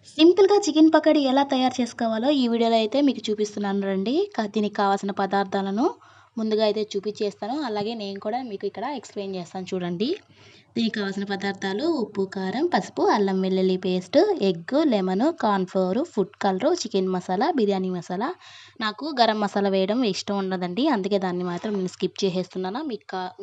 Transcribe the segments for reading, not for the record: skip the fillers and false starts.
సింపుల్‌గా చికెన్ పకోడీ ఎలా తయారు చేసుకోవాలో ఈ వీడియోలో అయితే మీకు చూపిస్తున్నాను రండి. దీనికి కావాల్సిన పదార్థాలను ముందుగా అయితే చూపించేస్తాను. అలాగే నేను కూడా మీకు ఇక్కడ ఎక్స్‌ప్లెయిన్ చేస్తాను చూడండి. దీనికి కావాల్సిన పదార్థాలు ఉప్పు, కారం, పసుపు, అల్లం వెల్లుల్లి paste, egg, lemon, corn flour, food colour, chicken masala, biryani masala. నాకు గరం మసాలా వేయడం ఇష్టం ఉండదండి. అందుకే దాన్ని మాత్రం నేను స్కిప్ చేసేస్తున్నాను.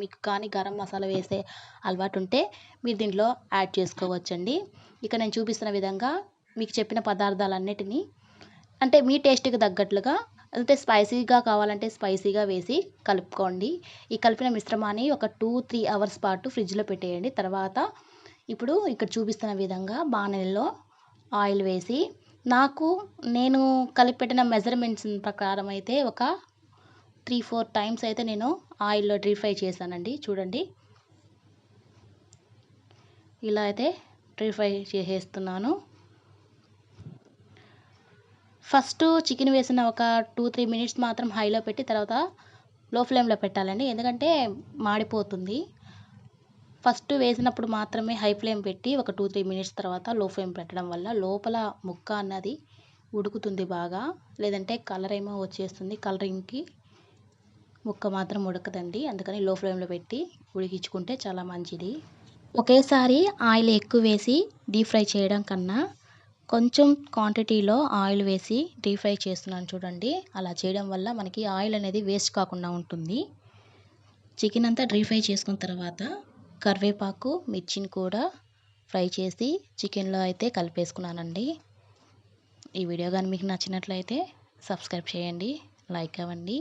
మీకు కానీ గరం మసాలా వేసే అలవాటు ఉంటే మీరు దీంట్లో యాడ్ చేసుకోవచ్చండి. ఇక నేను చూపిస్తున్న విధంగా మీకు చెప్పిన పదార్థాలన్నిటిని అంటే మీ టేస్ట్‌కి తగ్గట్లుగా అంటే స్పైసీగా కావాలంటే స్పైసీగా వేసి కలుపుకోండి. ఈ కలిపిన మిశ్రమాన్ని ఒక 2-3 అవర్స్ పాటు ఫ్రిడ్జ్‌లో పెట్టేయండి. తర్వాత ఇప్పుడు ఇక్కడ చూపిస్తున్న విధంగా బాణలిలో ఆయిల్ వేసి నేను కలిపెట్టిన మెజర్‌మెంట్స్ ప్రకారం అయితే ఒక 3-4 టైమ్స్ అయితే నేను ఆయిల్‌లో డీప్ ఫ్రై చేశానండి. చూడండి. ఇలా అయితే డీప్ ఫ్రై చేసేస్తున్నాను. ఫస్ట్ చికెన్ వేసిన ఒక 2-3 మినిట్స్ మాత్రం హైలో పెట్టి తర్వాత లో ఫ్లేమ్‌లో పెట్టాలండి. ఎందుకంటే మాడిపోతుంది. ఫస్ట్ వేసినప్పుడు మాత్రమే హై ఫ్లేమ్ పెట్టి ఒక 2-3 మినిట్స్ తర్వాత లో ఫ్లేమ్ పెట్టడం వల్ల లోపల ముక్క అన్నది ఉడుకుతుంది బాగా. లేదంటే కలర్ ఏమో వచ్చేస్తుంది. కలరింగ్‌కి ముక్క మాత్రం ఉడకదండి. అందుకని లో ఫ్లేమ్‌లో పెట్టి ఉడికించుకుంటే చాలా మంచిది. ఒకేసారి ఆయిల్ ఎక్కువ వేసి డీప్ ఫ్రై చేయడం కన్నా కొంచెం క్వాంటిటీలో ఆయిల్ వేసి డీప్ ఫ్రై చేస్తున్నాను చూడండి. అలా చేయడం వల్ల మనకి ఆయిల్ అనేది వేస్ట్ కాకుండా ఉంటుంది. చికెన్ అంతా డీప్ ఫ్రై చేసుకున్న తర్వాత కరివేపాకు, మిర్చిని కూడా ఫ్రై చేసి చికెన్‌లో అయితే కలిపేసుకున్నానండి. ఈ వీడియో గాని మీకు నచ్చినట్లయితే సబ్స్క్రైబ్ చేయండి, లైక్ అవ్వండి.